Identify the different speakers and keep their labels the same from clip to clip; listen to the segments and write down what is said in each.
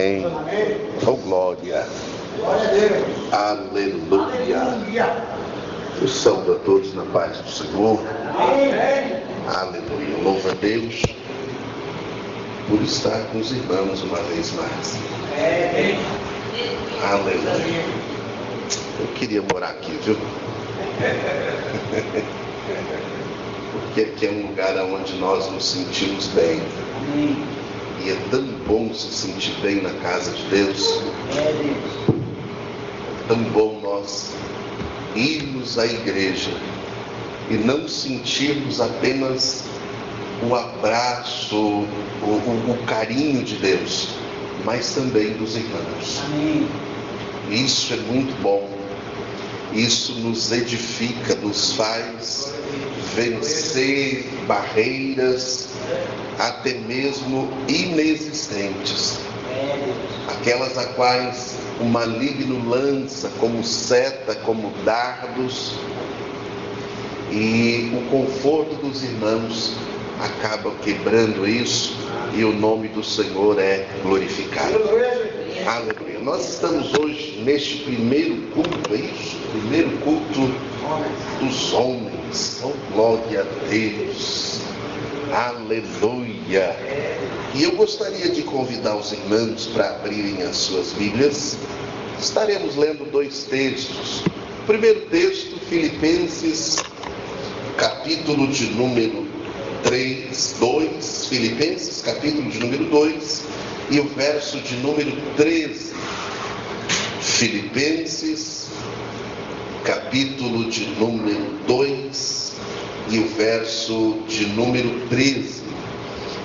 Speaker 1: Amém. Oh, glória. Aleluia. Eu saúdo a todos na paz do Senhor. Aleluia. Louvo a Deus por estar com os irmãos uma vez mais. Aleluia. Eu queria morar aqui, viu? Porque aqui é um lugar onde nós nos sentimos bem. E é tão bom se sentir bem na casa de Deus. É tão bom nós irmos à igreja e não sentirmos apenas o abraço, o carinho de Deus, mas também dos irmãos. Isso é muito bom. Isso nos edifica, nos faz vencer barreiras até mesmo inexistentes, aquelas a quais o maligno lança como seta, como dardos, e o conforto dos irmãos acaba quebrando isso, e o nome do Senhor é glorificado. Aleluia. Nós estamos hoje neste primeiro culto, é isso? Primeiro culto dos homens. Oh, glória a Deus. Aleluia. E eu gostaria de convidar os irmãos para abrirem as suas Bíblias. Estaremos lendo dois textos. O primeiro texto, Filipenses, capítulo de número 2, Filipenses, capítulo de número 2, e o verso de número 13. Filipenses, capítulo de número 2, e o verso de número 13.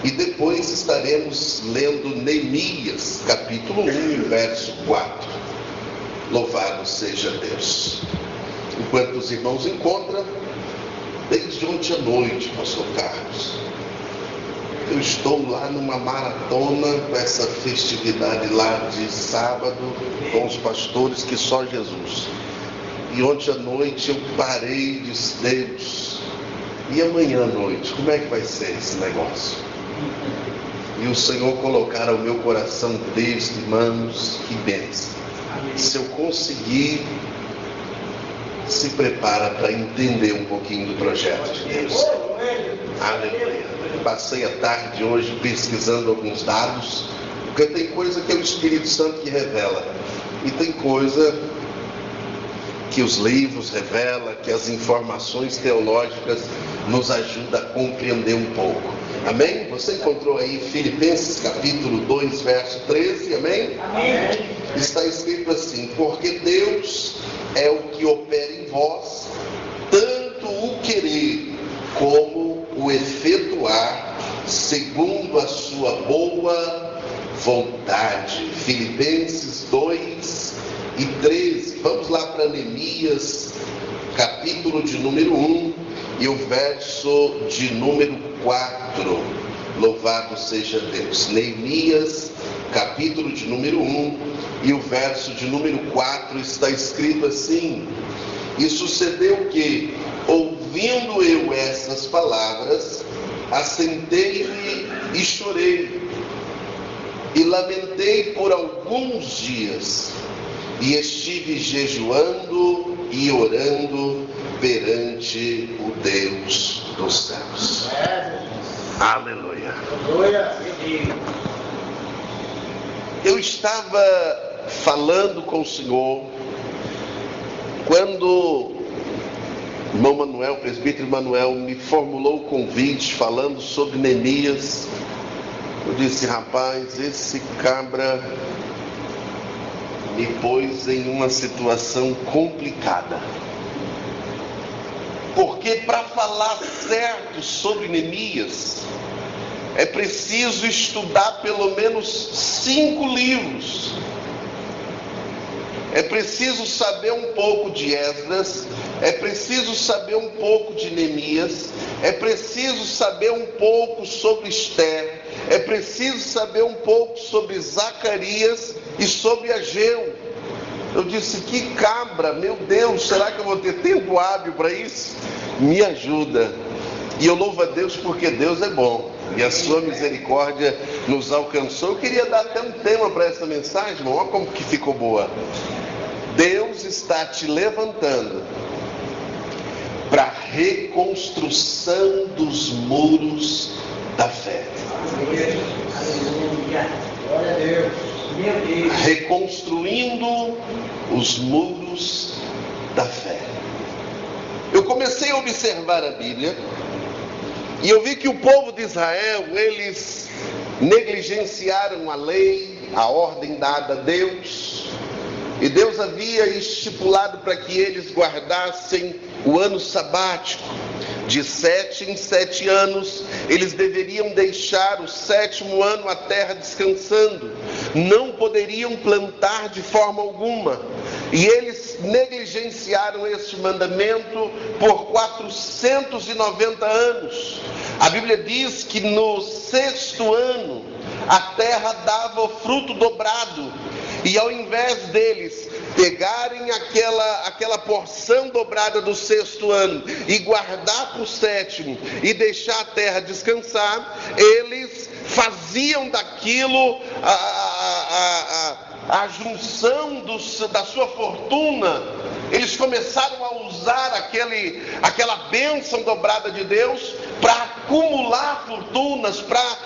Speaker 1: E depois estaremos lendo Neemias, capítulo 1, verso 4. Louvado seja Deus. Enquanto os irmãos encontram, desde ontem à noite, pastor Carlos, eu estou lá numa maratona com essa festividade lá de sábado, com os pastores que só Jesus. E ontem à noite eu parei e disse: Deus, e amanhã à noite, como é que vai ser esse negócio? E o Senhor colocar ao meu coração texto, irmãos, que bênção. Se eu conseguir, se prepara para entender um pouquinho do projeto de Deus. Aleluia. Passei a tarde hoje pesquisando alguns dados, porque tem coisa que é o Espírito Santo que revela, e tem coisa que os livros revelam, que as informações teológicas nos ajudam a compreender um pouco. Amém? Você encontrou aí Filipenses capítulo 2, verso 13, amém? Amém. Está escrito assim: porque Deus é o que opera em vós, tanto o querer como o efetuar, segundo a sua boa vontade. Filipenses 2 e 13. Vamos lá para Neemias, capítulo de número 1 e o verso de número 4. Louvado seja Deus. Neemias, capítulo de número 1 e o verso de número 4 está escrito assim: e sucedeu que, ouvindo eu essas palavras, assentei-me e chorei, e lamentei por alguns dias, e estive jejuando e orando perante o Deus dos céus. Aleluia. Eu estava falando com o Senhor quando o irmão Manuel, o presbítero Manuel, me formulou o convite falando sobre Neemias. Eu disse: rapaz, esse cabra me pôs em uma situação complicada, porque para falar certo sobre Neemias é preciso estudar pelo menos 5 livros. É preciso saber um pouco de Esdras, é preciso saber um pouco de Neemias, é preciso saber um pouco sobre Esther, é preciso saber um pouco sobre Zacarias e sobre Ageu. Eu disse: que cabra, meu Deus, será que eu vou ter tempo hábil para isso? Me ajuda. E eu louvo a Deus porque Deus é bom. e a sua misericórdia nos alcançou. Eu queria dar até um tema para essa mensagem, irmão. Olha como que ficou boa. Deus está te levantando para a reconstrução dos muros da fé.
Speaker 2: Glória a Deus. Meu Deus.
Speaker 1: Reconstruindo os muros da fé. Eu comecei a observar a Bíblia e eu vi que o povo de Israel, eles negligenciaram a lei, a ordem dada a Deus, e Deus havia estipulado para que eles guardassem o ano sabático. De 7 em 7 anos, eles deveriam deixar o 7º ano a terra descansando. Não poderiam plantar de forma alguma. E eles negligenciaram este mandamento por 490 anos. A Bíblia diz que no 6º ano, a terra dava o fruto dobrado. E ao invés deles pegarem aquela porção dobrada do 6º ano e guardar para o 7º e deixar a terra descansar, eles faziam daquilo a junção da sua fortuna. Eles começaram a usar aquela bênção dobrada de Deus para acumular fortunas, para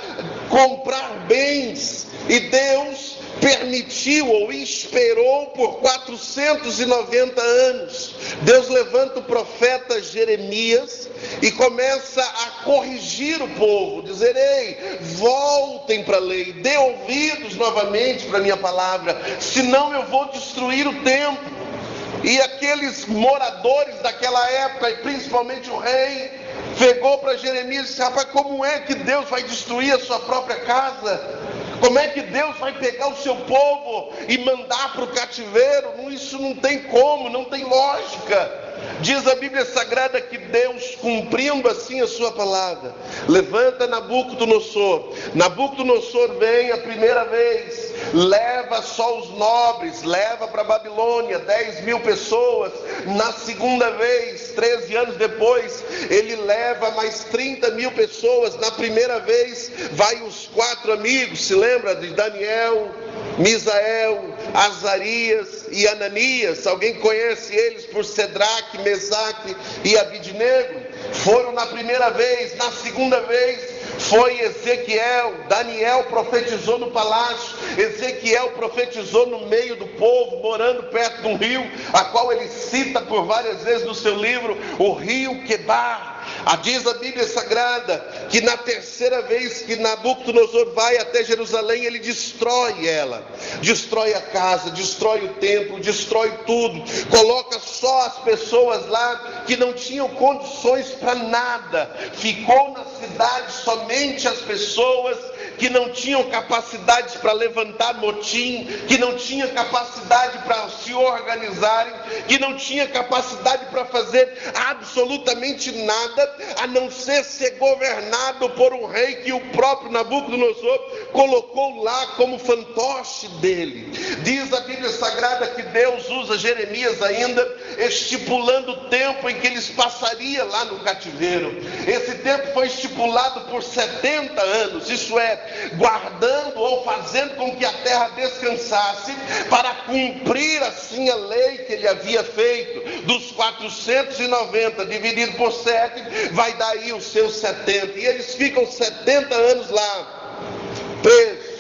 Speaker 1: comprar bens. E Deus permitiu ou esperou por 490 anos. Deus levanta o profeta Jeremias e começa a corrigir o povo, dizer: ei, voltem para a lei, dê ouvidos novamente para a minha palavra, senão eu vou destruir o templo. E aqueles moradores daquela época, e principalmente o rei, pegou para Jeremias e disse: rapaz, como é que Deus vai destruir a sua própria casa? Como é que Deus vai pegar o seu povo e mandar para o cativeiro? Isso não tem como, não tem lógica. Diz a Bíblia Sagrada que Deus, cumprindo assim a sua palavra, levanta Nabucodonosor. Nabucodonosor vem a primeira vez, leva só os nobres, leva para a Babilônia 10.000 pessoas. Na segunda vez, 13 anos depois, ele leva mais 30.000 pessoas. Na primeira vez, vai os 4 amigos, se lembra de Daniel, Misael, Azarias e Ananias? Alguém conhece eles por Cedraque, Mesaque e Abidnego? Foram na primeira vez. Na segunda vez foi Ezequiel. Daniel profetizou no palácio, Ezequiel profetizou no meio do povo, morando perto de um rio, a qual ele cita por várias vezes no seu livro, o rio Quebar. Diz a Bíblia Sagrada que na terceira vez que Nabucodonosor vai até Jerusalém, ele destrói ela, destrói a casa, destrói o templo, destrói tudo, coloca só as pessoas lá que não tinham condições para nada. Ficou na cidade somente as pessoas que não tinham capacidade para levantar motim, que não tinham capacidade para se organizarem, que não tinham capacidade para fazer absolutamente nada, a não ser governado por um rei que o próprio Nabucodonosor colocou lá como fantoche dele. Diz a Bíblia Sagrada que Deus usa Jeremias ainda, estipulando o tempo em que eles passariam lá no cativeiro. Esse tempo foi estipulado por 70 anos, isso é, guardando ou fazendo com que a terra descansasse, para cumprir assim a lei que ele havia feito. Dos 490 dividido por 7, vai dar aí os seus 70, e eles ficam 70 anos lá, presos.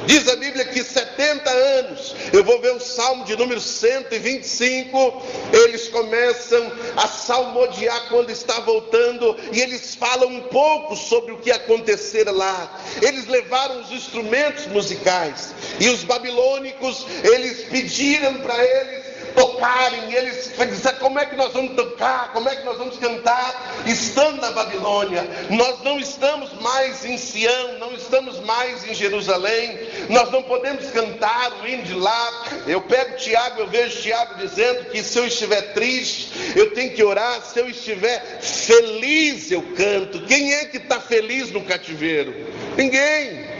Speaker 1: Diz a Bíblia que 70 anos, eu vou ver o Salmo de número 125, eles começam a salmodiar quando está voltando, e eles falam um pouco sobre o que acontecera lá. Eles levaram os instrumentos musicais, e os babilônicos, eles pediram para eles tocarem, eles disseram: como é que nós vamos tocar, como é que nós vamos cantar estando na Babilônia? Nós não estamos mais em Sião, não estamos mais em Jerusalém, nós não podemos cantar o hino de lá. Eu pego Tiago, eu vejo Tiago dizendo que se eu estiver triste, eu tenho que orar, se eu estiver feliz, eu canto. Quem é que está feliz no cativeiro? Ninguém.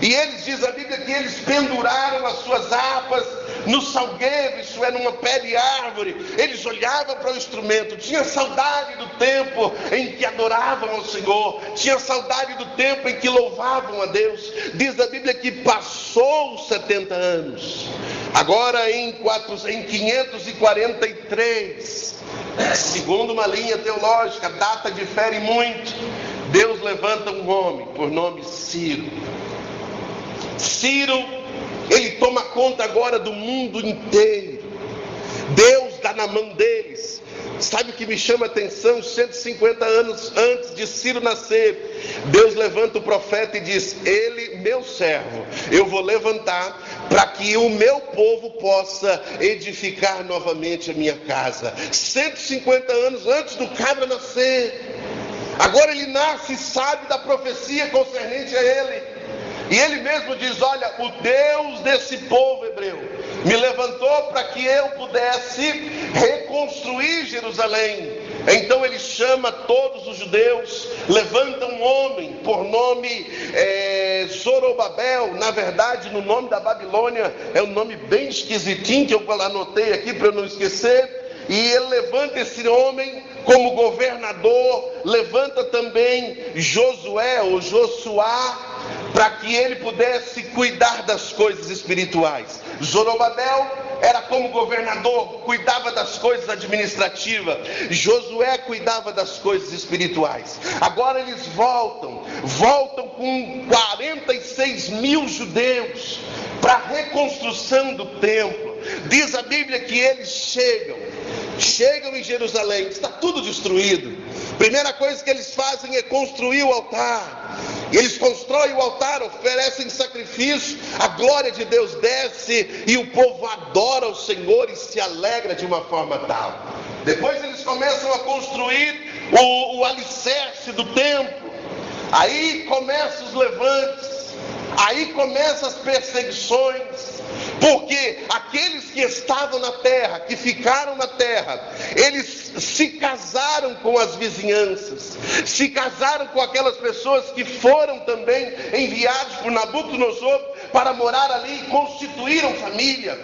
Speaker 1: E eles, diz a Bíblia, que eles penduraram as suas harpas no salgueiro, isso é, numa pé de árvore. Eles olhavam para o instrumento, tinha saudade do tempo em que adoravam ao Senhor, tinha saudade do tempo em que louvavam a Deus. Diz a Bíblia que passou os 70 anos. Agora em 543, segundo uma linha teológica, a data difere muito. Deus levanta um homem por nome Ciro. Ciro, ele toma conta agora do mundo inteiro. Deus dá na mão deles. Sabe o que me chama a atenção? 150 anos antes de Ciro nascer, Deus levanta o profeta e diz: ele, meu servo, eu vou levantar para que o meu povo possa edificar novamente a minha casa. 150 anos antes do cabra nascer. Agora ele nasce e sabe da profecia concernente a ele. E ele mesmo diz: olha, o Deus desse povo hebreu me levantou para que eu pudesse reconstruir Jerusalém. Então ele chama todos os judeus, levanta um homem por nome Zorobabel. Na verdade, no nome da Babilônia é um nome bem esquisitinho, que eu anotei aqui para eu não esquecer. E ele levanta esse homem como governador, levanta também Josué ou Josuá, para que ele pudesse cuidar das coisas espirituais. Zorobabel era como governador, cuidava das coisas administrativas. Josué cuidava das coisas espirituais. Agora eles voltam com 46 mil judeus para a reconstrução do templo. Diz a Bíblia que eles chegam em Jerusalém, está tudo destruído. Primeira coisa que eles fazem é construir o altar. E eles constroem o altar, oferecem sacrifício, a glória de Deus desce e o povo adora o Senhor e se alegra de uma forma tal. Depois eles começam a construir o alicerce do templo. Aí começam os levantes, aí começam as perseguições. Porque aqueles que estavam na terra, que ficaram na terra, eles se casaram com as vizinhanças, se casaram com aquelas pessoas que foram também enviados por Nabucodonosor para morar ali e constituíram família.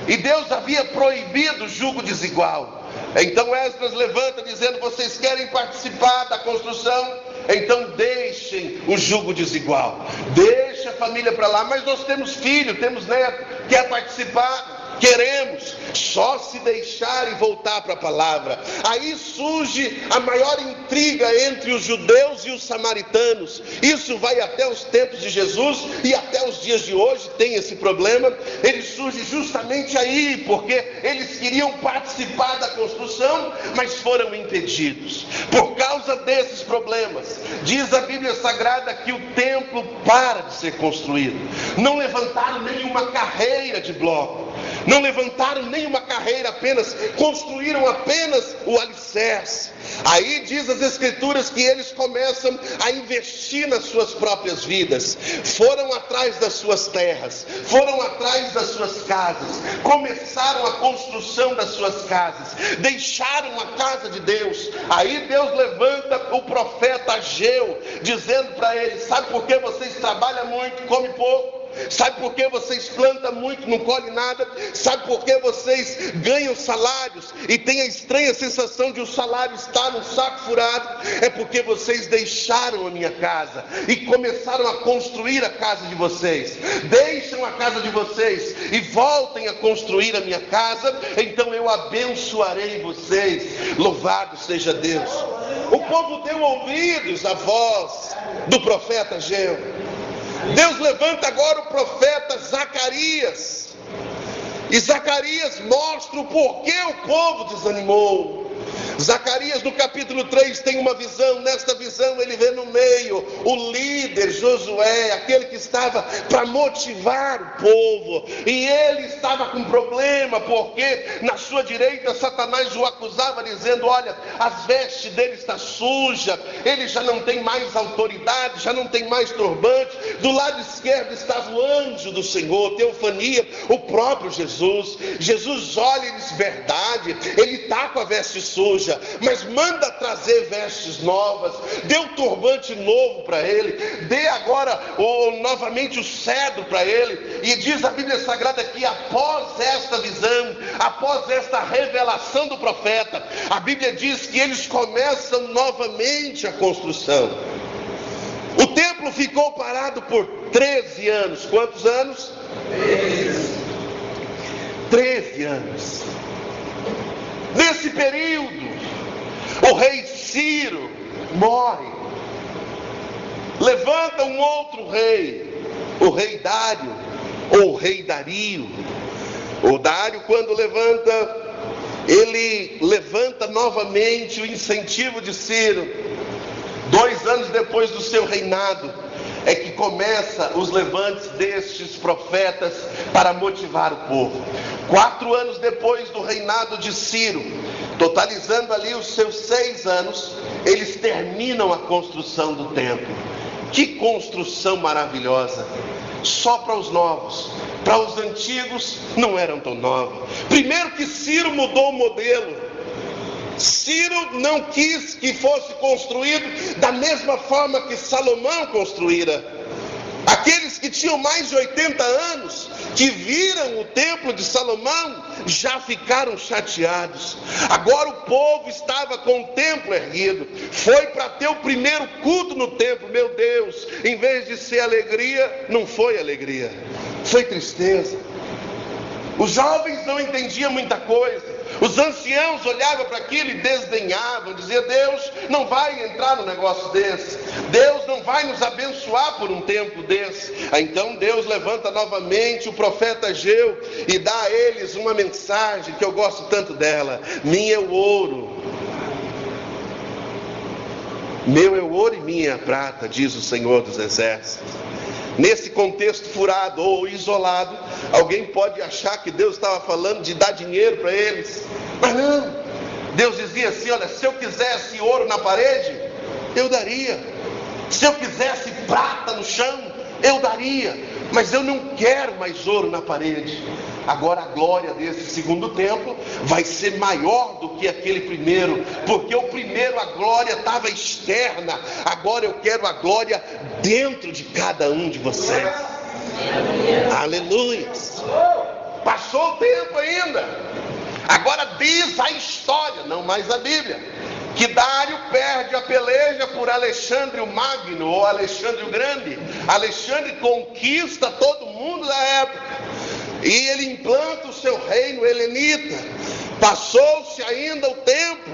Speaker 1: E Deus havia proibido o jugo desigual. Então Esdras levanta dizendo: vocês querem participar da construção? Então deixem o jugo desigual, deixa a família para lá. Mas nós temos filho, temos neto, quer participar? Queremos, só se deixar e voltar para a palavra. Aí surge a maior intriga entre os judeus e os samaritanos. Isso vai até os tempos de Jesus e até os dias de hoje tem esse problema. Ele surge justamente aí, porque eles queriam participar da construção, mas foram impedidos. Por causa desses problemas, diz a Bíblia Sagrada que o templo para de ser construído. Não levantaram nenhuma carreira de bloco, não levantaram nenhuma carreira, apenas construíram apenas o alicerce. Aí diz as Escrituras que eles começam a investir nas suas próprias vidas. Foram atrás das suas terras, foram atrás das suas casas, começaram a construção das suas casas, deixaram a casa de Deus. Aí Deus levanta o profeta Ageu, dizendo para eles: sabe por que vocês trabalham muito, comem pouco? Sabe por que vocês plantam muito, não colhem nada? Sabe por que vocês ganham salários e têm a estranha sensação de o salário estar num saco furado? É porque vocês deixaram a minha casa e começaram a construir a casa de vocês. Deixam a casa de vocês e voltem a construir a minha casa, então eu abençoarei vocês. Louvado seja Deus. O povo deu ouvidos à voz do profeta Ageu. Deus levanta agora o profeta Zacarias. E Zacarias mostra o porquê o povo desanimou. Zacarias no capítulo 3 tem uma visão. Nesta visão ele vê no meio o líder Josué, aquele que estava para motivar o povo. E ele estava com problema, porque na sua direita Satanás o acusava, dizendo: olha, as vestes dele estão sujas, ele já não tem mais autoridade, já não tem mais turbante. Do lado esquerdo estava o anjo do Senhor, teofania, o próprio Jesus. Jesus olha e diz: verdade, ele está com a veste suja, suja, mas manda trazer vestes novas, dê um turbante novo para ele, dê agora novamente o cedro para ele. E diz a Bíblia Sagrada que após esta visão, após esta revelação do profeta, a Bíblia diz que eles começam novamente a construção. O templo ficou parado por 13 anos. Quantos anos? 13 anos. Nesse período, o rei Ciro morre. Levanta um outro rei, o rei Dário, ou o rei Dario. O Dário, quando levanta, ele levanta novamente o incentivo de Ciro. 2 anos depois do seu reinado, é que começa os levantes destes profetas para motivar o povo. 4 anos depois do reinado de Ciro, totalizando ali os seus 6 anos, eles terminam a construção do templo. Que construção maravilhosa! Só para os novos, para os antigos não eram tão novos. Primeiro que Ciro mudou o modelo. Ciro não quis que fosse construído da mesma forma que Salomão construíra. Aqueles que tinham mais de 80 anos, que viram o templo de Salomão, já ficaram chateados. Agora o povo estava com o templo erguido, foi para ter o primeiro culto no templo. Meu Deus, em vez de ser alegria, não foi alegria, foi tristeza. Os jovens não entendiam muita coisa. Os anciãos olhavam para aquilo e desdenhavam, diziam: Deus não vai entrar no negócio desse, Deus não vai nos abençoar por um tempo desse. Então Deus levanta novamente o profeta Ageu e dá a eles uma mensagem que eu gosto tanto dela: minha é o ouro, meu é o ouro e minha é a prata, diz o Senhor dos Exércitos. Nesse contexto furado ou isolado, alguém pode achar que Deus estava falando de dar dinheiro para eles, mas não. Deus dizia assim: olha, se eu quisesse ouro na parede, eu daria. Se eu quisesse prata no chão, eu daria. Mas eu não quero mais ouro na parede. Agora a glória desse segundo templo vai ser maior do que aquele primeiro, porque o primeiro a glória estava externa. Agora eu quero a glória dentro de cada um de vocês. Aleluia. Passou o tempo ainda. Agora diz a história, não mais a Bíblia, que Dário perde a peleja por Alexandre o Magno, ou Alexandre o Grande. Alexandre conquista todo mundo da época, e ele implanta o seu reino helenita. Passou-se ainda o tempo,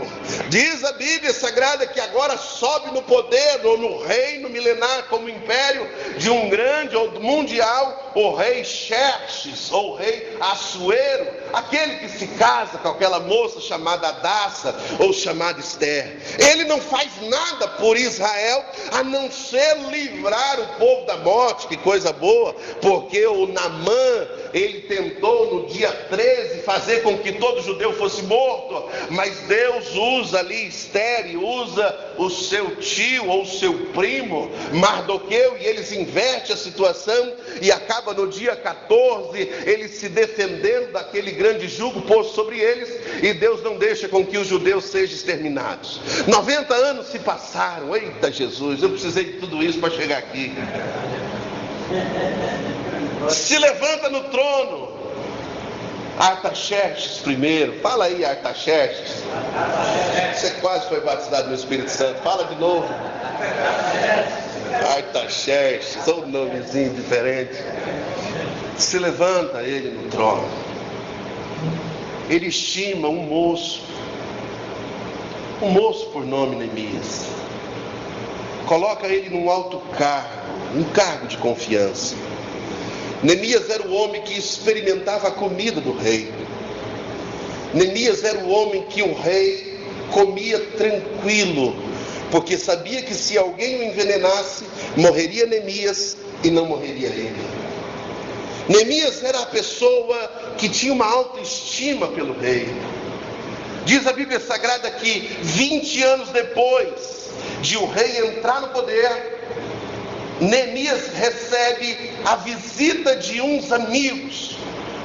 Speaker 1: diz a Bíblia Sagrada que agora sobe no poder, ou no reino milenar, como império de um grande ou mundial, o rei Xerxes, ou o rei Assuero, aquele que se casa com aquela moça chamada Adassa, ou chamada Esther. Ele não faz nada por Israel, a não ser livrar o povo da morte. Que coisa boa, porque o Naamã, ele tentou no dia 13 fazer com que todo judeu fosse morto, mas Deus usa ali Esther, e usa o seu tio ou seu primo Mardoqueu, e eles invertem a situação, e acaba no dia 14 eles se defendendo daquele grande jugo posto sobre eles, e Deus não deixa com que os judeus sejam exterminados. 90 anos se passaram. Eita Jesus, eu precisei de tudo isso para chegar aqui. Se levanta no trono Artaxerxes I. Fala aí, Artaxerxes. Você quase foi batizado no Espírito Santo. Fala de novo. Artaxerxes, ou um nomezinho diferente. Se levanta ele no trono. Ele estima um moço por nome Neemias. Coloca ele num alto cargo, um cargo de confiança. Neemias era o homem que experimentava a comida do rei. Neemias era o homem que o rei comia tranquilo, porque sabia que se alguém o envenenasse, morreria Neemias e não morreria ele. Neemias era a pessoa que tinha uma autoestima pelo rei. Diz a Bíblia Sagrada que 20 anos depois de o rei entrar no poder, Neemias recebe a visita de uns amigos,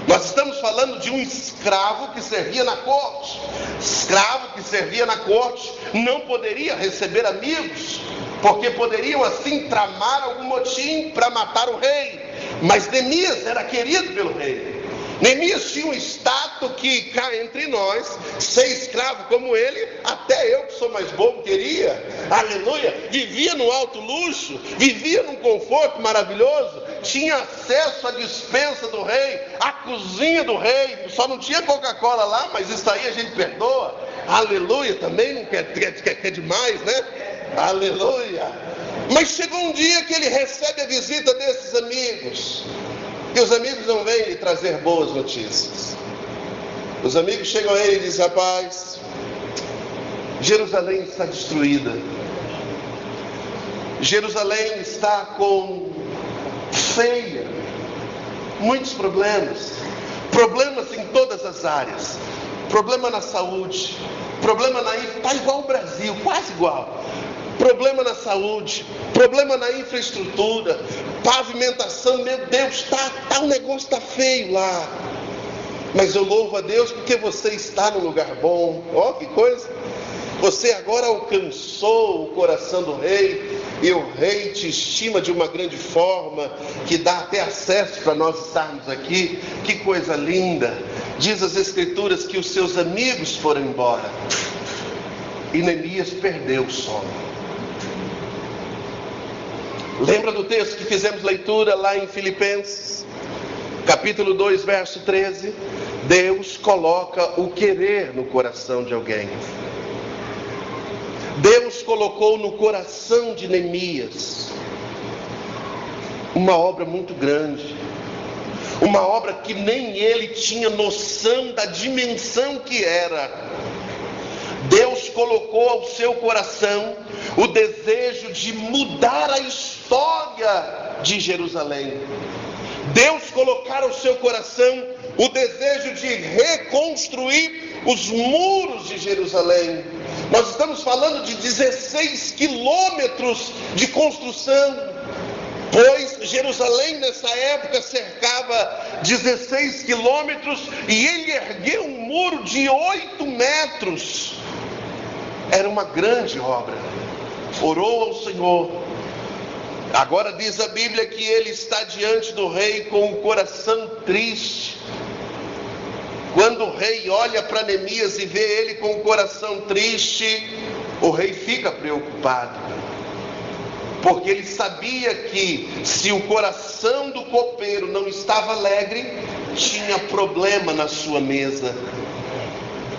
Speaker 1: Nós estamos falando de um escravo que servia na corte. Escravo que servia na corte não poderia receber amigos, porque poderiam assim tramar algum motim para matar o rei. Mas Neemias era querido pelo rei. Neemias tinha um status que cá entre nós, ser escravo como ele, até eu que sou mais bobo queria, aleluia, vivia no alto luxo, vivia num conforto maravilhoso, tinha acesso à despensa do rei, à cozinha do rei, só não tinha Coca-Cola lá, mas isso aí a gente perdoa, aleluia, também não quer demais, né, aleluia. Mas chegou um dia que ele recebe a visita desses amigos, e os amigos não vêm lhe trazer boas notícias. Os amigos chegam a ele e dizem: rapaz, Jerusalém está destruída. Jerusalém está com feia, muitos problemas. Problemas em todas as áreas. Problema na saúde, problema na está igual ao Brasil, quase igual. Problema na saúde, problema na infraestrutura, pavimentação, meu Deus, um negócio está feio lá. Mas eu louvo a Deus porque você está no lugar bom. Ó, que coisa! Você agora alcançou o coração do rei, e o rei te estima de uma grande forma, que dá até acesso para nós estarmos aqui. Que coisa linda! Diz as Escrituras que os seus amigos foram embora, e Neemias perdeu o sono. Lembra do texto que fizemos leitura lá em Filipenses, capítulo 2, verso 13? Deus coloca o querer no coração de alguém. Deus colocou no coração de Neemias uma obra muito grande, uma obra que nem ele tinha noção da dimensão que era. Deus colocou ao seu coração o desejo de mudar a história de Jerusalém. Deus colocar ao seu coração o desejo de reconstruir os muros de Jerusalém. Nós estamos falando de 16 quilômetros de construção, pois Jerusalém nessa época cercava 16 quilômetros, e ele ergueu um muro de 8 metros. Era uma grande obra. Orou ao Senhor. Agora diz a Bíblia que ele está diante do rei com o coração triste. Quando o rei olha para Neemias e vê ele com o coração triste, o rei fica preocupado, porque ele sabia que se o coração do copeiro não estava alegre, tinha problema na sua mesa.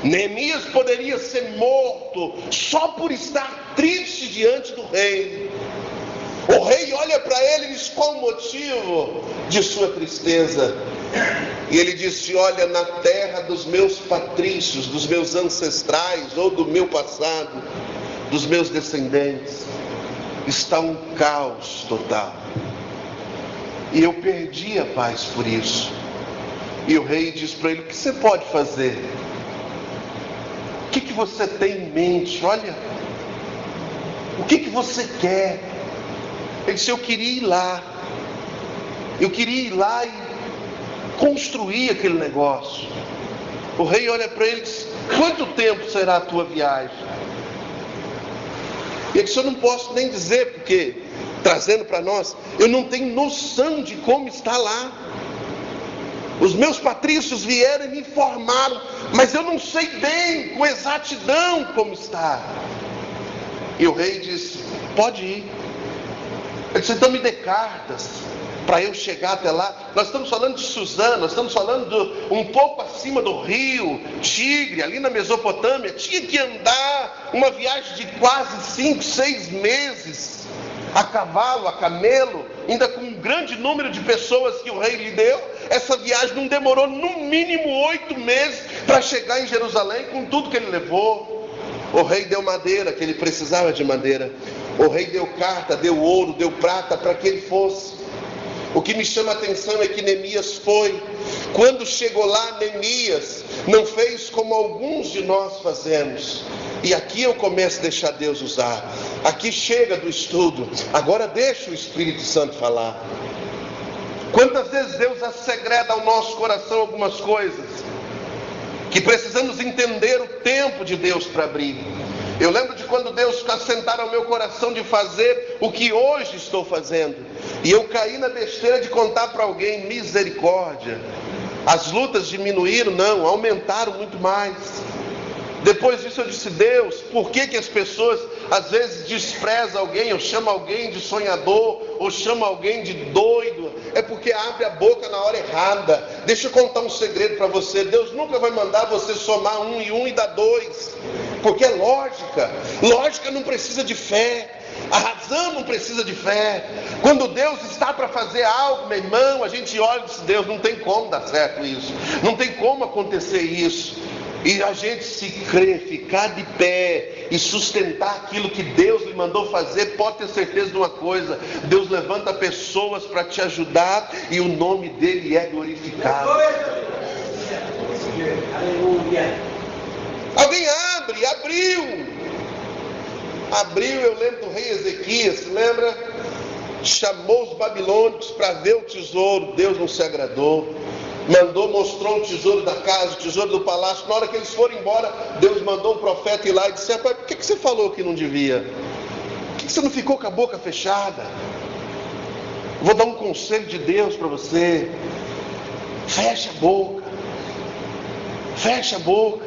Speaker 1: Neemias poderia ser morto só por estar triste diante do rei. O rei olha para ele e diz: qual o motivo de sua tristeza? E ele disse: olha, na terra dos meus patrícios, dos meus ancestrais, ou do meu passado, dos meus descendentes, está um caos total, e eu perdi a paz por isso. E o rei diz para ele: o que você pode fazer? O que você tem em mente? Olha, o que você quer? Ele disse: eu queria ir lá e construir aquele negócio. O rei olha para ele e diz: quanto tempo será a tua viagem? E ele disse: eu não posso nem dizer, porque, trazendo para nós, eu não tenho noção de como está lá. Os meus patrícios vieram e me informaram, mas eu não sei bem, com exatidão, como está. E o rei disse: pode ir. Ele disse: então me dê cartas para eu chegar até lá. Nós estamos falando de Suzã, nós estamos falando um pouco acima do rio Tigre, ali na Mesopotâmia. Tinha que andar uma viagem de quase 5, 6 meses, a cavalo, a camelo, ainda com um grande número de pessoas que o rei lhe deu. Essa viagem não demorou no mínimo 8 meses para chegar em Jerusalém, com tudo que ele levou. O rei deu madeira, que ele precisava de madeira. O rei deu carta, deu ouro, deu prata para que ele fosse. O que me chama a atenção é que Neemias foi. Quando chegou lá, Neemias não fez como alguns de nós fazemos. E aqui eu começo a deixar Deus usar. Aqui chega do estudo, agora deixa o Espírito Santo falar. Quantas vezes Deus assegreda ao nosso coração algumas coisas que precisamos entender o tempo de Deus para abrir. Eu lembro de quando Deus assentara ao meu coração de fazer o que hoje estou fazendo, e eu caí na besteira de contar para alguém: misericórdia, as lutas diminuíram? Não, aumentaram muito mais. Depois disso eu disse: Deus, por que as pessoas às vezes desprezam alguém, ou chamam alguém de sonhador, ou chamam alguém de doido? É porque abre a boca na hora errada. Deixa eu contar um segredo para você: Deus nunca vai mandar você somar 1 e 1 e dar 2, porque é lógica. Lógica não precisa de fé, a razão não precisa de fé. Quando Deus está para fazer algo, meu irmão, a gente olha e diz: Deus, não tem como dar certo isso, não tem como acontecer isso. E a gente, se crer, ficar de pé e sustentar aquilo que Deus lhe mandou fazer, pode ter certeza de uma coisa: Deus levanta pessoas para te ajudar e o nome dele é glorificado.
Speaker 2: Aleluia.
Speaker 1: Alguém abriu, eu lembro do rei Ezequias, se lembra? Chamou os babilônicos para ver o tesouro, Deus não se agradou. Mostrou o tesouro da casa, o tesouro do palácio. Na hora que eles foram embora, Deus mandou o profeta ir lá e disse: rapaz, por que você falou que não devia? Por que você não ficou com a boca fechada? Vou dar um conselho de Deus para você: fecha a boca, fecha a boca.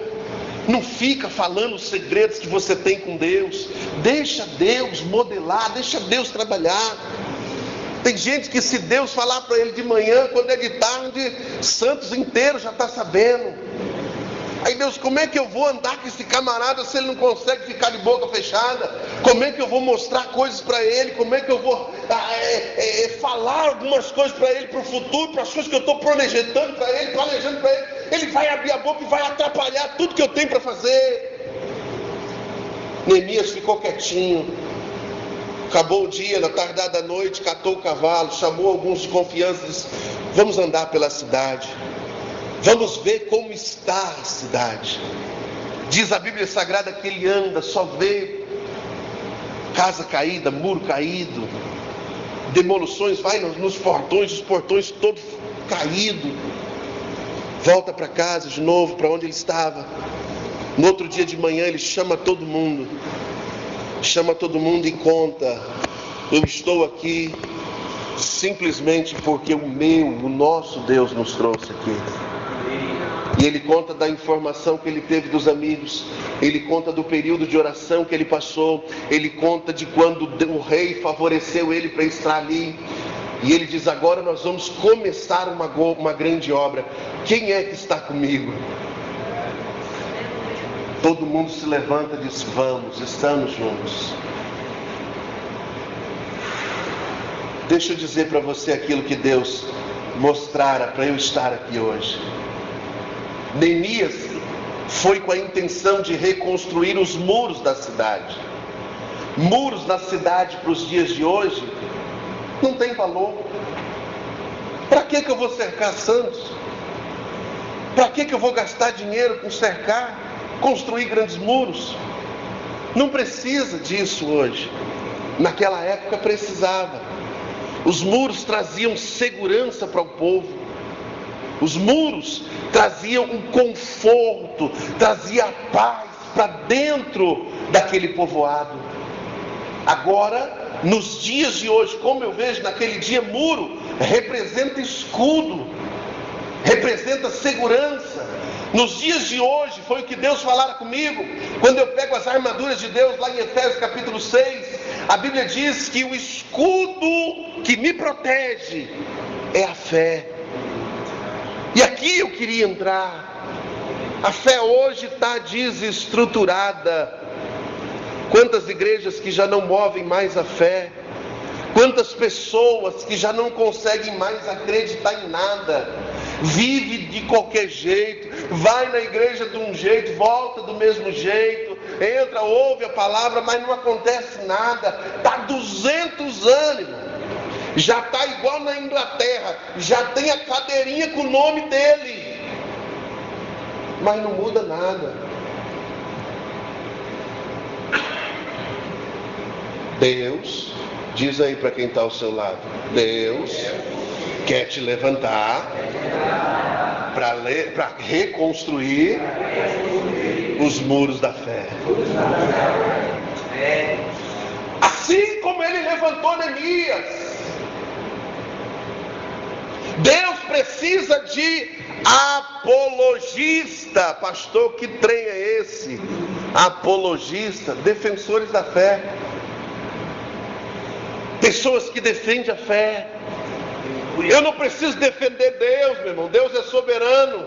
Speaker 1: Não fica falando os segredos que você tem com Deus. Deixa Deus modelar, deixa Deus trabalhar. Tem gente que, se Deus falar para ele de manhã, quando é de tarde, Santos inteiro já está sabendo. Aí Deus, como é que eu vou andar com esse camarada se ele não consegue ficar de boca fechada? Como é que eu vou mostrar coisas para ele? Como é que eu vou falar algumas coisas para ele, para o futuro, para as coisas que eu estou planejando para ele? Ele vai abrir a boca e vai atrapalhar tudo que eu tenho para fazer. Neemias ficou quietinho. Acabou o dia, na tardada da noite, catou o cavalo, chamou alguns de confiança e disse: vamos andar pela cidade, vamos ver como está a cidade. Diz a Bíblia Sagrada que ele anda, só vê casa caída, muro caído, demolições, vai nos portões, os portões todos caídos. Volta para casa de novo, para onde ele estava. No outro dia de manhã ele chama todo mundo e conta: eu estou aqui simplesmente porque o nosso Deus nos trouxe aqui. E ele conta da informação que ele teve dos amigos, ele conta do período de oração que ele passou, ele conta de quando o rei favoreceu ele para estar ali. E ele diz: agora nós vamos começar uma grande obra. Quem é que está comigo? Todo mundo se levanta e diz: vamos, estamos juntos. Deixa eu dizer para você aquilo que Deus mostrara para eu estar aqui hoje. Neemias foi com a intenção de reconstruir os muros da cidade. Muros na cidade para os dias de hoje não tem valor. Para que eu vou cercar Santos? Para que eu vou gastar dinheiro com cercar, construir grandes muros? Não precisa disso hoje. Naquela época precisava. Os muros traziam segurança para o povo. Os muros traziam um conforto, trazia paz para dentro daquele povoado. Agora, nos dias de hoje, como eu vejo naquele dia, muro representa escudo, representa segurança. Nos dias de hoje, foi o que Deus falara comigo, quando eu pego as armaduras de Deus, lá em Efésios capítulo 6, a Bíblia diz que o escudo que me protege é a fé. E aqui eu queria entrar. A fé hoje está desestruturada. Quantas igrejas que já não movem mais a fé, quantas pessoas que já não conseguem mais acreditar em nada, vive de qualquer jeito, vai na igreja de um jeito, volta do mesmo jeito, entra, ouve a palavra, mas não acontece nada. Está 200 anos, já está igual na Inglaterra, já tem a cadeirinha com o nome dele, mas não muda nada. Deus, diz aí para quem está ao seu lado, Deus quer te levantar para reconstruir os muros da fé. Assim como ele levantou Neemias. Deus precisa de apologista. Pastor, que trem é esse? Apologista, defensores da fé. Pessoas que defendem a fé. Eu não preciso defender Deus, meu irmão. Deus é soberano.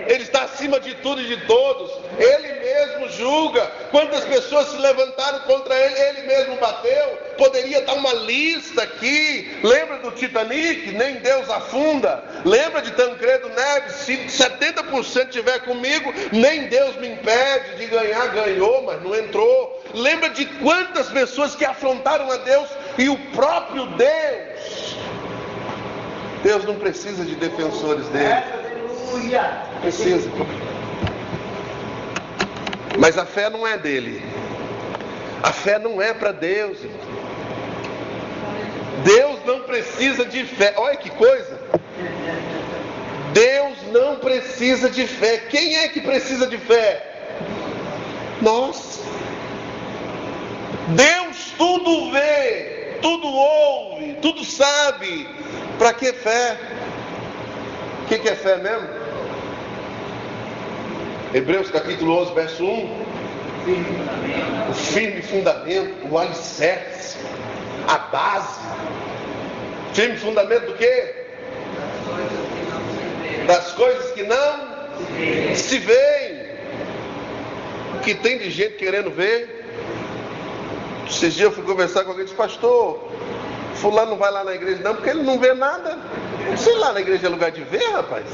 Speaker 1: Ele está acima de tudo e de todos. Ele mesmo julga. Quantas pessoas se levantaram contra ele, ele mesmo bateu. Poderia dar uma lista aqui. Lembra do Titanic? Nem Deus afunda. Lembra de Tancredo Neves? Se 70% estiver comigo, nem Deus me impede de ganhar. Ganhou, mas não entrou. Lembra de quantas pessoas que afrontaram a Deus e o próprio Deus. Deus não precisa de defensores dele. Precisa. Mas a fé não é dele. A fé não é para Deus. Deus não precisa de fé. Olha que coisa. Deus não precisa de fé. Quem é que precisa de fé? Nós. Deus tudo vê, tudo ouve, tudo sabe. Para que fé? O que é fé mesmo? Hebreus capítulo 11, verso 1. O firme fundamento, o alicerce, a base. Firme fundamento do quê? Das coisas que não se veem. O que tem de gente querendo ver. Esses dias eu fui conversar com alguém e disse: pastor, fulano não vai lá na igreja não, porque ele não vê nada. Sei lá, na igreja é lugar de ver, rapaz.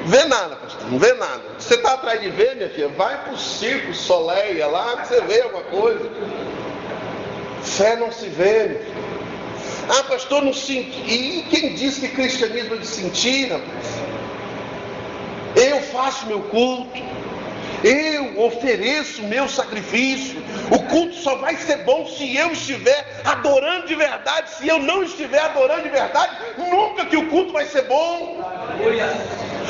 Speaker 1: Vê nada, pastor, não vê nada. Você está atrás de ver, minha filha? Vai para o circo, Soleia lá, que você vê alguma coisa. Fé não se vê, minha filha. Ah, pastor, não senti. E quem disse que cristianismo é de sentir, rapaz? Eu faço meu culto. Eu ofereço meu sacrifício. O culto só vai ser bom se eu estiver adorando de verdade. Se eu não estiver adorando de verdade, nunca que o culto vai ser bom.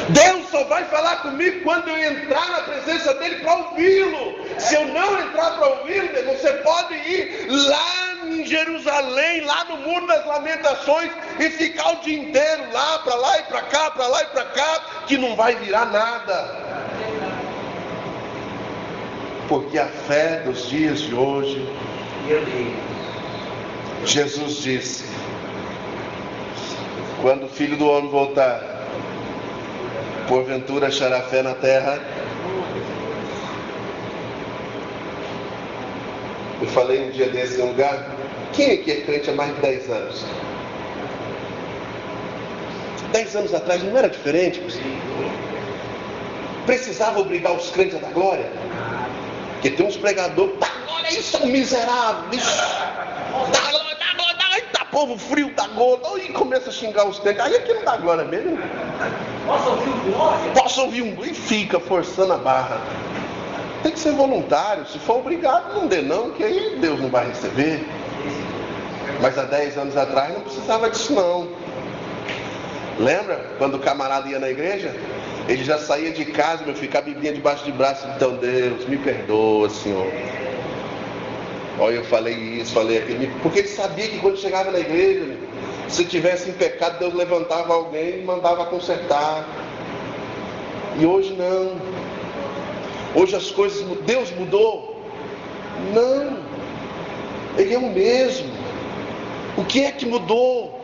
Speaker 1: Deus só vai falar comigo quando eu entrar na presença dele para ouvi-lo. Se eu não entrar para ouvi-lo, você pode ir lá em Jerusalém, lá no Muro das Lamentações, e ficar o dia inteiro lá e para cá, para lá e para cá, que não vai virar nada. Porque a fé dos dias de hoje, Jesus disse: quando o Filho do Homem voltar, porventura achará fé na terra? Eu falei um dia desse em um lugar. Quem aqui é crente há mais de 10 anos? 10 anos atrás não era diferente? Precisava obrigar os crentes a dar glória? Porque tem uns pregadores, dá glória, isso é um miserável, isso, dá glória, eita povo frio, dá glória, e começa a xingar os crentes. Aí aqui não dá glória mesmo.
Speaker 2: Posso ouvir um glória?
Speaker 1: Posso ouvir um glória, e fica forçando a barra. Tem que ser voluntário, se for obrigado, não dê não, que aí Deus não vai receber. Mas há 10 anos atrás não precisava disso não. Lembra quando o camarada ia na igreja? Ele já saía de casa, meu filho, com a biblinha debaixo de braço. Então, Deus, me perdoa, Senhor. Olha, eu falei isso, falei aquilo. Porque ele sabia que quando chegava na igreja, se tivesse em pecado, Deus levantava alguém e mandava consertar. E hoje não. Hoje as coisas, Deus mudou? Não. Ele é o mesmo. O que é que mudou?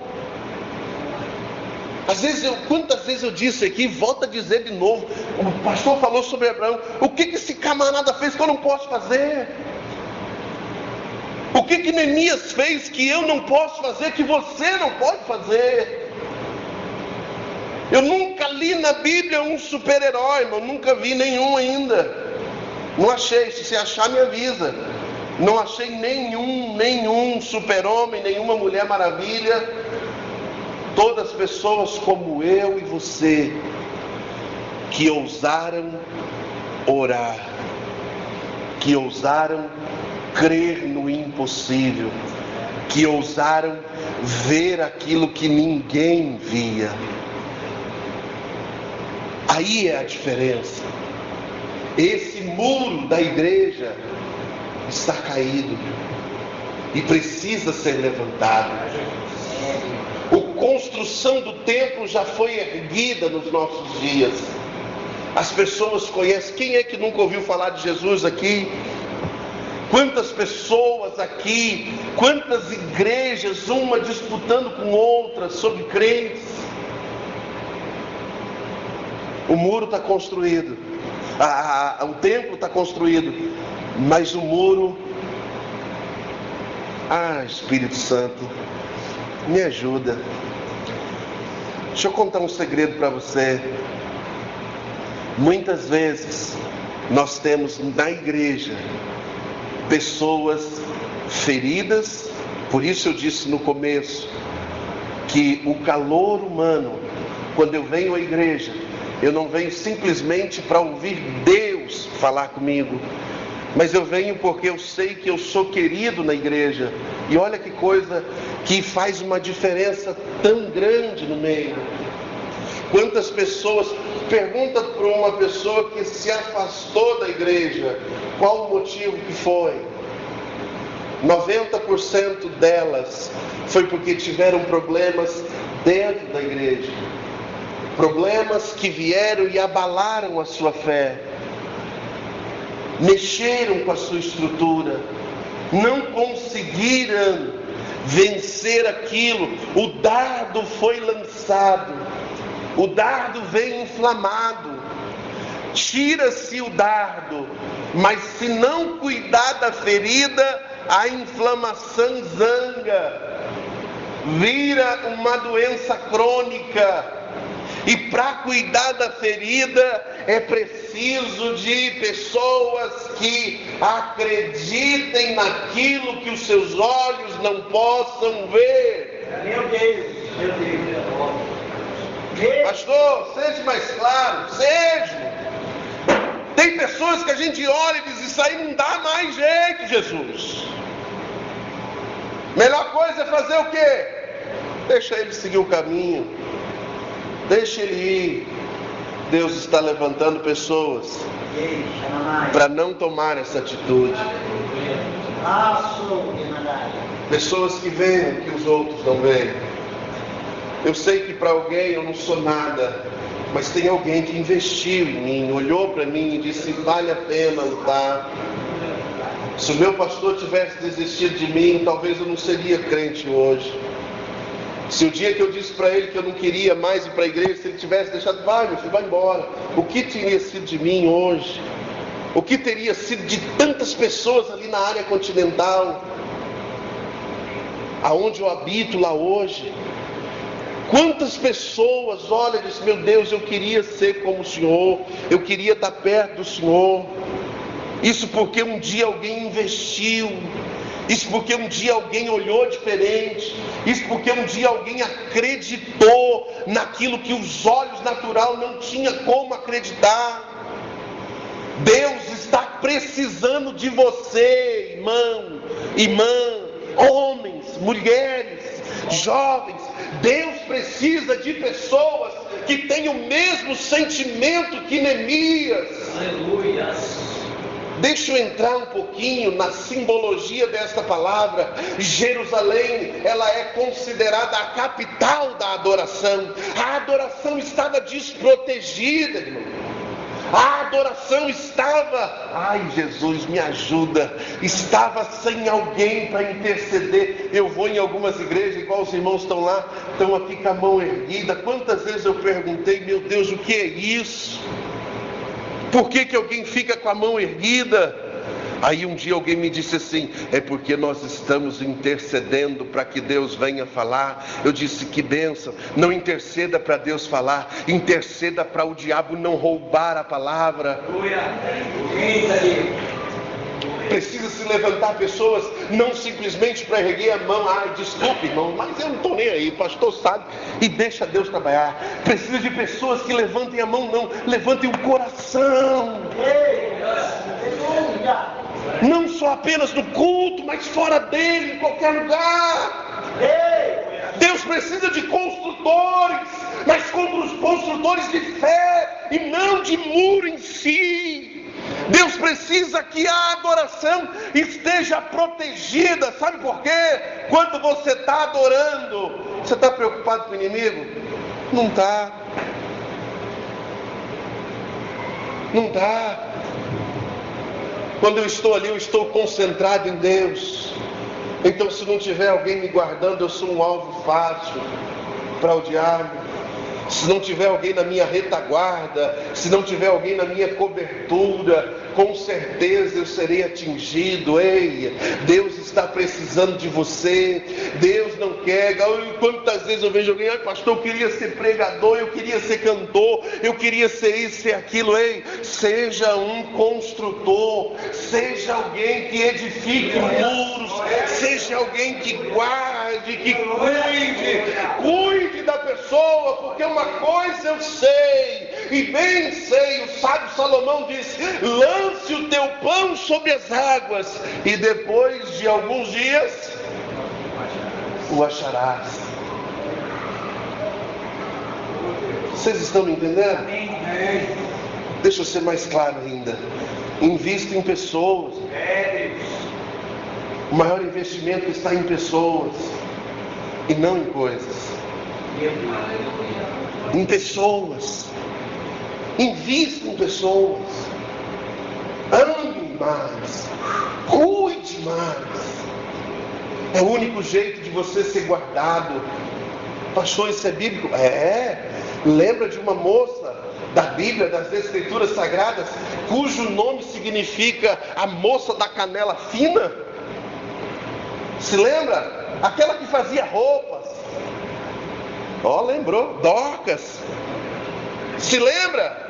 Speaker 1: Quantas vezes eu disse aqui, volto a dizer de novo. O pastor falou sobre Abraão. O que esse camarada fez que eu não posso fazer? O que Neemias fez que eu não posso fazer, que você não pode fazer? Eu nunca li na Bíblia um super-herói, mas nunca vi nenhum ainda. Não achei, se você achar me avisa. Não achei nenhum super-homem, nenhuma mulher maravilha. Todas pessoas como eu e você, que ousaram orar, que ousaram crer no impossível, que ousaram ver aquilo que ninguém via. Aí é a diferença. Esse muro da igreja está caído e precisa ser levantado. A construção do templo já foi erguida nos nossos dias. As pessoas conhecem. Quem é que nunca ouviu falar de Jesus aqui? Quantas pessoas aqui, quantas igrejas, uma disputando com outra sobre crentes. O muro está construído, o templo está construído, mas o muro, Espírito Santo, me ajuda. Deixa eu contar um segredo para você. Muitas vezes nós temos na igreja pessoas feridas. Por isso eu disse no começo que o calor humano, quando eu venho à igreja, eu não venho simplesmente para ouvir Deus falar comigo, mas eu venho porque eu sei que eu sou querido na igreja. E olha que coisa que faz uma diferença tão grande no meio. Quantas pessoas, pergunta para uma pessoa que se afastou da igreja, qual o motivo que foi? 90% delas foi porque tiveram problemas dentro da igreja. Problemas que vieram e abalaram a sua fé. Mexeram com a sua estrutura. Não conseguiram vencer aquilo. O dardo foi lançado. O dardo vem inflamado. Tira-se o dardo, mas se não cuidar da ferida, a inflamação zanga, vira uma doença crônica. E para cuidar da ferida é preciso de pessoas que acreditem naquilo que os seus olhos não possam ver.
Speaker 2: Meu Deus.
Speaker 1: Pastor, seja mais claro, seja. Tem pessoas que a gente olha e diz: isso aí não dá mais jeito, Jesus. Melhor coisa é fazer o quê? Deixa ele seguir o caminho. Deixa ele ir. Deus está levantando pessoas para não tomar essa atitude. Pessoas que veem o que os outros não veem. Eu sei que para alguém eu não sou nada, mas tem alguém que investiu em mim, olhou para mim e disse: vale a pena lutar. Se o meu pastor tivesse desistido de mim, talvez eu não seria crente hoje. Se o dia que eu disse para ele que eu não queria mais ir para a igreja, se ele tivesse deixado: vai, meu filho, vai embora. O que teria sido de mim hoje? O que teria sido de tantas pessoas ali na área continental, aonde eu habito lá hoje? Quantas pessoas olham e dizem: meu Deus, eu queria ser como o Senhor, eu queria estar perto do Senhor. Isso porque um dia alguém investiu. Isso porque um dia alguém olhou diferente. Isso porque um dia alguém acreditou naquilo que os olhos natural não tinham como acreditar. Deus está precisando de você, irmão, irmã, homens, mulheres, jovens. Deus precisa de pessoas que tenham o mesmo sentimento que Neemias.
Speaker 2: Aleluia.
Speaker 1: Deixa eu entrar um pouquinho na simbologia desta palavra. Jerusalém, ela é considerada a capital da adoração. A adoração estava desprotegida, irmão. A adoração estava, ai Jesus, me ajuda, estava sem alguém para interceder. Eu vou em algumas igrejas, igual os irmãos estão lá, estão aqui com a mão erguida. Quantas vezes eu perguntei: meu Deus, o que é isso? Por que alguém fica com a mão erguida? Aí um dia alguém me disse assim: é porque nós estamos intercedendo para que Deus venha falar. Eu disse: que bênção. Não interceda para Deus falar, interceda para o diabo não roubar a palavra. Precisa se levantar pessoas, não simplesmente para erguer a mão. Desculpe, irmão, mas eu não estou nem aí, o pastor sabe, e deixa Deus trabalhar. Precisa de pessoas que levantem a mão, não, levantem o coração. Não só apenas no culto, mas fora dele, em qualquer lugar. Deus precisa de construtores, mas construtores de fé e não de muro em si. Deus precisa que a adoração esteja protegida. Sabe por quê? Quando você está adorando, você está preocupado com o inimigo? Não está. Não está. Quando eu estou ali, eu estou concentrado em Deus. Então, se não tiver alguém me guardando, eu sou um alvo fácil para o diabo. Se não tiver alguém na minha retaguarda, se não tiver alguém na minha cobertura, com certeza eu serei atingido. Ei, Deus está precisando de você. Deus não quer. Quantas vezes eu vejo alguém: ai pastor, eu queria ser pregador, eu queria ser cantor, eu queria ser isso, ser aquilo. Ei, seja um construtor, seja alguém que edifique muros, seja alguém que guarde, que cuide da pessoa, porque uma coisa eu sei, e bem sei, o sábio Salomão diz: lance o teu pão sobre as águas, e depois de alguns dias o acharás. Vocês estão me entendendo? Deixa eu ser mais claro ainda. Invista em pessoas. O maior investimento está em pessoas e não em coisas. Em pessoas. Invista em pessoas. Ame mais. Cuide mais. É o único jeito de você ser guardado. Pastor, isso é bíblico? Lembra de uma moça da Bíblia, das Escrituras Sagradas, cujo nome significa a moça da canela fina? Se lembra? Aquela que fazia roupas. Lembrou? Dorcas. Se lembra?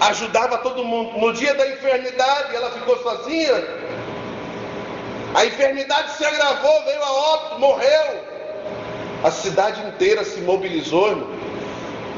Speaker 1: Ajudava todo mundo. No dia da enfermidade, ela ficou sozinha. A enfermidade se agravou, veio a óbito, morreu. A cidade inteira se mobilizou, irmão.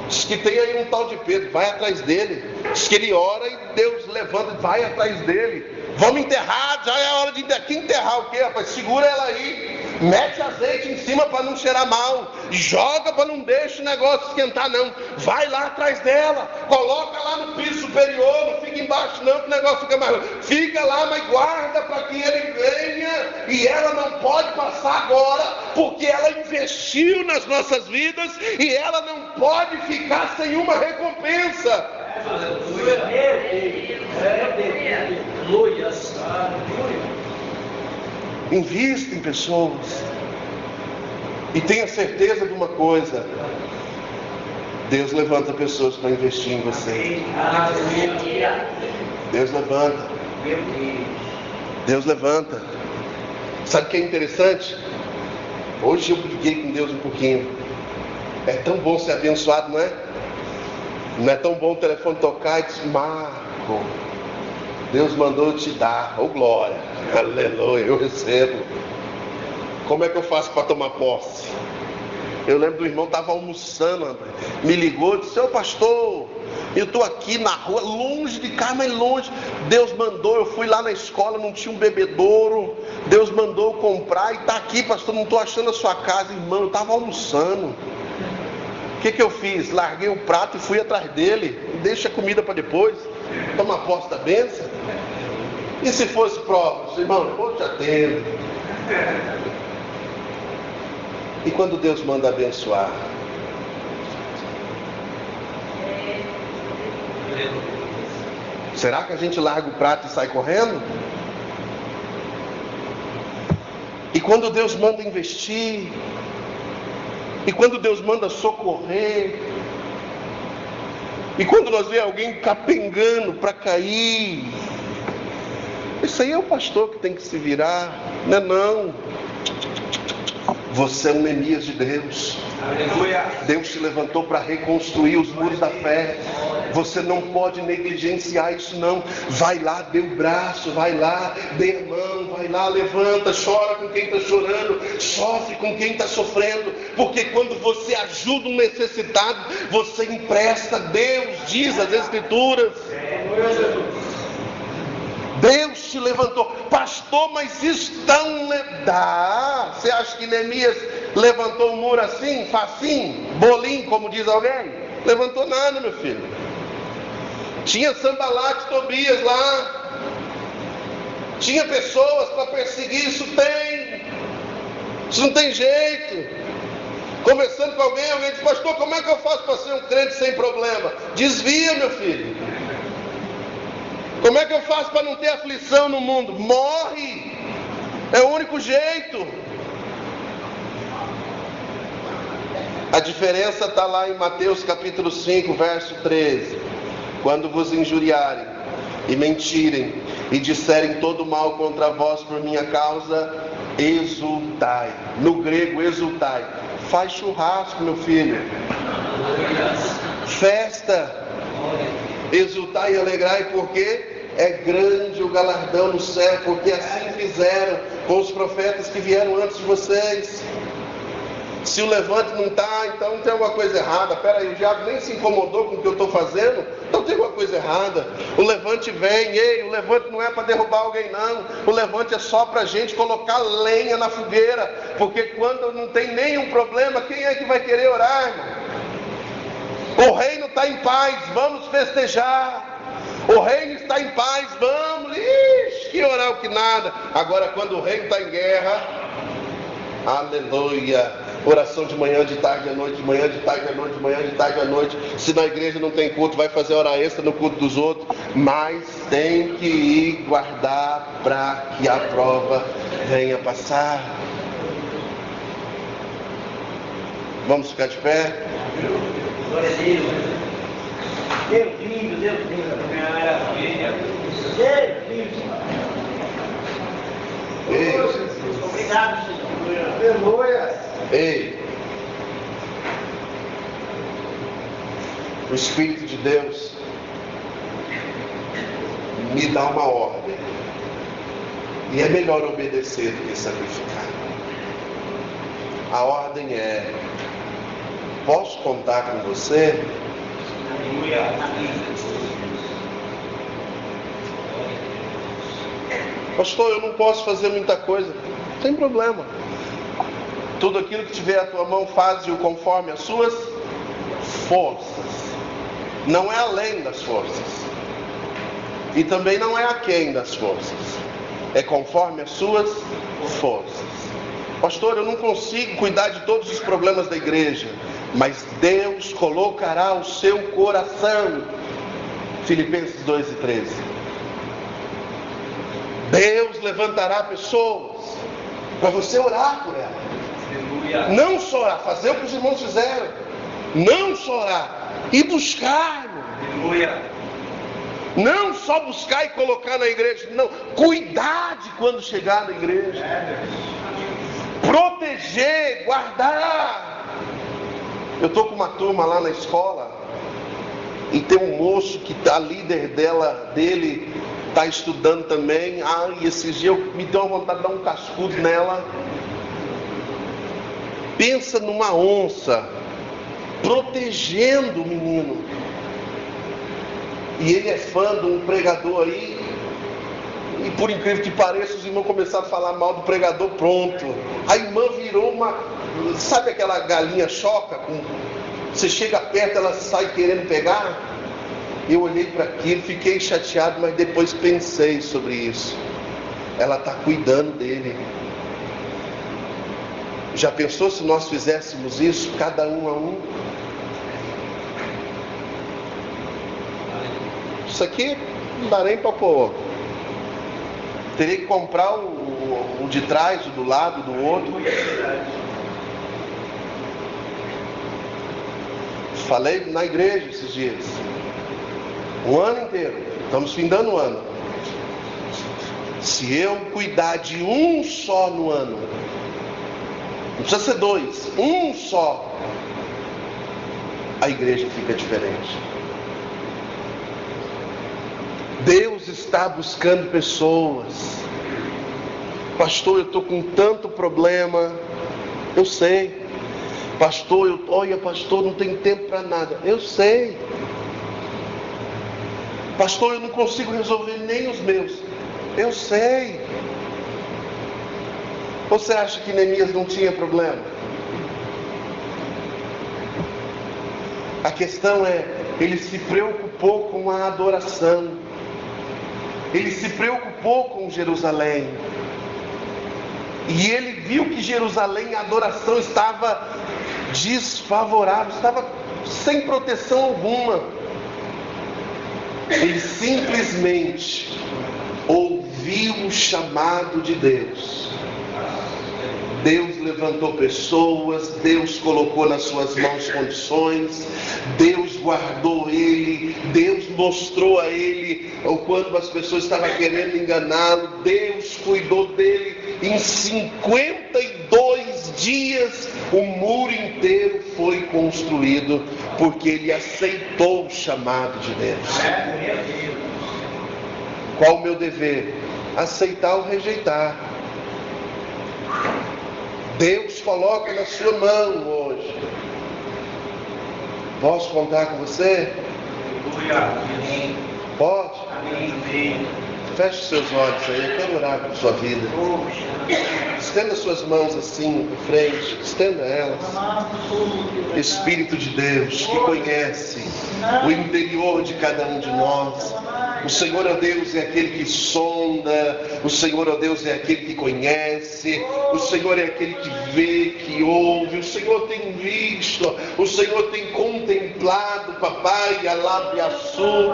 Speaker 1: Diz que tem aí um tal de Pedro, vai atrás dele. Diz que ele ora e Deus levanta, vai atrás dele. Vamos enterrar, já é a hora de enterrar. Que enterrar o quê, rapaz? Segura ela aí. Mete azeite em cima para não cheirar mal. Joga para não deixar o negócio esquentar, não. Vai lá atrás dela. Coloca lá no piso superior. Não fica embaixo, não, que o negócio fica mais. Fica lá, mas guarda para que ele venha. E ela não pode passar agora, porque ela investiu nas nossas vidas. E ela não pode ficar sem uma recompensa. Invista em pessoas. E tenha certeza de uma coisa: Deus levanta pessoas para investir em você. Deus levanta. Deus levanta. Sabe o que é interessante? Hoje eu briguei com Deus um pouquinho. É tão bom ser abençoado, não é? Não é tão bom o telefone tocar e dizer: Marco, Deus mandou te dar. Oh glória, aleluia, eu recebo. Como é que eu faço para tomar posse? Eu lembro do irmão, estava almoçando, me ligou e disse: ô pastor, eu estou aqui na rua, longe de casa, mas longe. Deus mandou, eu fui lá na escola, não tinha um bebedouro. Deus mandou comprar e está aqui, pastor, não estou achando a sua casa. Irmão, eu estava almoçando. O que eu fiz? Larguei o prato e fui atrás dele. Deixa a comida para depois. Toma posse da bênção. E se fosse próprio, irmão, eu te atendo. E quando Deus manda abençoar? Será que a gente larga o prato e sai correndo? E quando Deus manda investir? E quando Deus manda socorrer? E quando nós vemos alguém capengando para cair? Isso aí é o pastor que tem que se virar, não é não. Você é um Neemias de Deus. Aleluia. Deus te levantou para reconstruir os muros da fé. Você não pode negligenciar isso não. Vai lá, dê o braço, vai lá, dê a mão, vai lá, levanta, chora com quem está chorando, sofre com quem está sofrendo, porque quando você ajuda um necessitado, você empresta. Deus diz as Escrituras. Deus te levantou. Pastor, mas estão... Você acha que Neemias levantou o muro assim, facinho, bolinho, como diz alguém? Levantou nada, meu filho. Tinha Sanbalate e Tobias lá. Tinha pessoas para perseguir, isso não tem jeito. Conversando com alguém diz: pastor, como é que eu faço para ser um crente sem problema? Desvia, meu filho. Como é que eu faço para não ter aflição no mundo? Morre. É o único jeito. A diferença está lá em Mateus capítulo 5, verso 13. Quando vos injuriarem e mentirem e disserem todo mal contra vós por minha causa, exultai. No grego, exultai. Faz churrasco, meu filho. Festa. Exultai e alegrai, porque é grande o galardão no céu, porque assim fizeram com os profetas que vieram antes de vocês. Se o levante não está, então tem alguma coisa errada. Espera aí, o diabo nem se incomodou com o que eu estou fazendo, então tem alguma coisa errada. O levante vem, o levante não é para derrubar alguém não. O levante é só para a gente colocar lenha na fogueira, porque quando não tem nenhum problema, quem é que vai querer orar, irmão? O reino está em paz, vamos festejar. O reino está em paz, vamos. Que orar o que nada. Agora quando o reino está em guerra, aleluia. Oração de manhã, de tarde, à noite, de manhã, de tarde, à noite, de manhã, de tarde, à noite. Se na igreja não tem culto, vai fazer hora extra no culto dos outros. Mas tem que ir guardar para que a prova venha passar. Vamos ficar de pé?
Speaker 2: Glória a Deus. Deus lindo, Deus lindo. Maravilha. Deus lindo. Obrigado, Senhor. Aleluia.
Speaker 1: Ei, o Espírito de Deus me dá uma ordem, e é melhor obedecer do que sacrificar. A ordem é: posso contar com você? Pastor, eu não posso fazer muita coisa. Não tem problema. Tudo aquilo que tiver à tua mão, faze-o conforme as suas forças. Não é além das forças. E também não é aquém das forças. É conforme as suas forças. Pastor, eu não consigo cuidar de todos os problemas da igreja, mas Deus colocará o seu coração. Filipenses 2:13. Deus levantará pessoas para você orar por elas. Não só orar, fazer o que os irmãos fizeram. Não só orar, e buscar, irmão. Não só buscar e colocar na igreja, não. Cuidar de quando chegar na igreja. Proteger, guardar. Eu estou com uma turma lá na escola, e tem um moço que a líder dele está estudando também. E esses dias me deu uma vontade de dar um cascudo nela. Pensa numa onça protegendo o menino. E ele é fã de um pregador aí. E por incrível que pareça, os irmãos começaram a falar mal do pregador, pronto. A irmã virou uma... Sabe aquela galinha choca? Você chega perto, ela sai querendo pegar? Eu olhei para aquilo, fiquei chateado, mas depois pensei sobre isso. Ela está cuidando dele. Já pensou se nós fizéssemos isso, cada um a um? Isso aqui não dá nem para pôr. Teria que comprar o de trás, o do lado, do outro. Falei na igreja esses dias. Um ano inteiro. Estamos findando o ano. Se eu cuidar de um só no ano, não precisa ser dois, um só, a igreja fica diferente. Deus está buscando pessoas. Pastor, eu estou com tanto problema. Eu sei. Pastor, olha, pastor, não tem tempo para nada. Eu sei. Pastor, eu não consigo resolver nem os meus. Eu sei. Você acha que Neemias não tinha problema? A questão é, ele se preocupou com a adoração. Ele se preocupou com Jerusalém. E ele viu que Jerusalém, a adoração estava desfavorável, estava sem proteção alguma. Ele simplesmente ouviu o chamado de Deus. Deus levantou pessoas, Deus colocou nas suas mãos condições, Deus guardou ele, Deus mostrou a ele o quanto as pessoas estavam querendo enganá-lo, Deus cuidou dele. Em 52 dias o muro inteiro foi construído, porque ele aceitou o chamado de Deus. Qual o meu dever? Aceitar ou rejeitar. Deus coloca na sua mão hoje. Posso contar com você? Pode? Feche seus olhos aí, eu quero orar por sua vida. Estenda suas mãos assim por frente, estenda elas. Espírito de Deus, que conhece o interior de cada um de nós. O Senhor, ó Deus, é aquele que sonda. O Senhor, ó Deus, é aquele que conhece. O Senhor é aquele que vê, que ouve. O Senhor tem visto. O Senhor tem contemplado, papai, alabiaçu,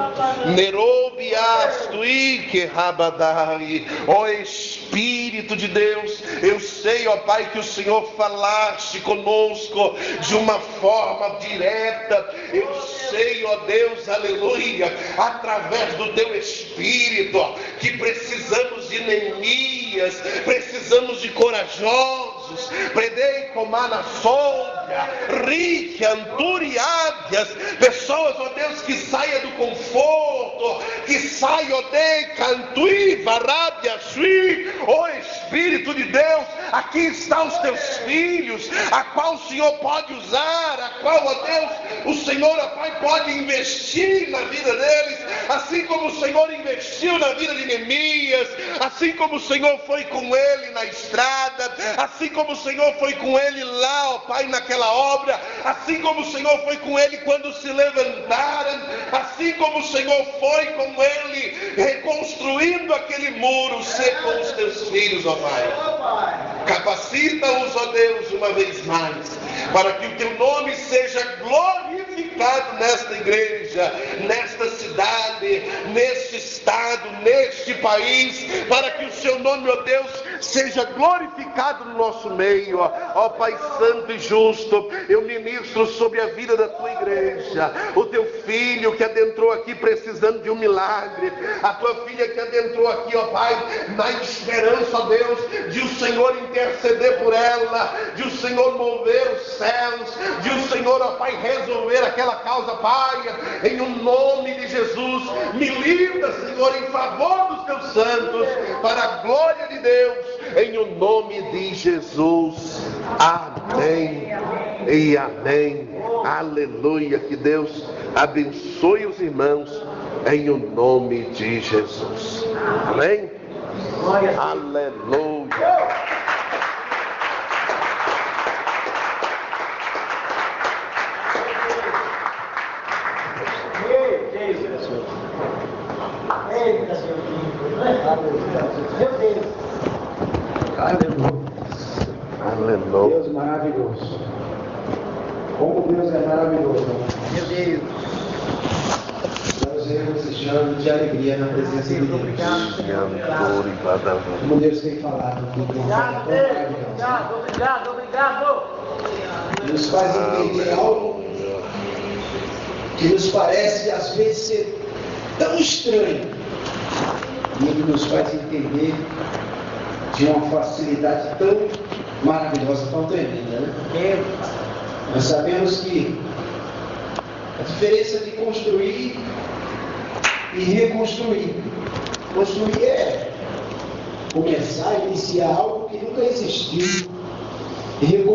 Speaker 1: nerobiastu, ike rabadai. Ó Espírito de Deus, eu sei, ó Pai, que o Senhor falaste conosco de uma forma direta. Eu sei, ó Deus, aleluia, através do Teu Espírito, que precisamos de Neemias, precisamos de corajosos, predei comana soldia, rica, anturiádias, pessoas, ó Deus, que saia do conforto, que saia, ó Deus, cantui, varábia, sui, ó Espírito de Deus, aqui estão os Teus filhos, a qual o Senhor pode usar, a qual, ó Deus, o Senhor, ó Pai, pode investir na vida deles, assim como o Senhor investiu na vida de Neemias, assim como o Senhor foi com ele na estrada, assim como o Senhor foi com ele lá, ó Pai, naquela obra, assim como o Senhor foi com ele quando se levantaram, assim como o Senhor foi com ele reconstruindo aquele muro, ser com os Teus filhos, ó Pai. Capacita-os, ó Deus, uma vez mais, para que o Teu nome seja glorificado nesta igreja, nesta cidade, neste estado, neste país, para que o Seu nome, ó Deus, seja glorificado no nosso meio, ó Pai Santo e Justo. Eu ministro sobre a vida da Tua igreja, o Teu filho que adentrou aqui precisando de um milagre, a Tua filha que adentrou aqui, ó Pai, na esperança, ó Deus, de o Senhor interceder por ela, de o Senhor mover os céus, de o Senhor, ó Pai, resolver aquela causa, Pai, em o nome de Jesus. Me livra, Senhor, em favor dos Teus santos, para a glória de Deus, em o nome de Jesus. Amém e amém. Aleluia. Que Deus abençoe os irmãos em o nome de Jesus. Amém. Aleluia.
Speaker 2: Eita, Senhor, meu Deus.
Speaker 3: Aleluia. Deus maravilhoso. Como Deus é maravilhoso.
Speaker 2: Meu Deus.
Speaker 3: Nós regozijamos de alegria na presença de Deus. Como Deus tem falado.
Speaker 2: Obrigado, Deus. Obrigado.
Speaker 3: Nos faz entender algo que nos parece às vezes ser tão estranho, e Ele nos faz entender de uma facilidade tão maravilhosa, tão tremenda, né? Nós sabemos que a diferença de construir e reconstruir. Construir é começar, iniciar algo que nunca existiu. E reconstruir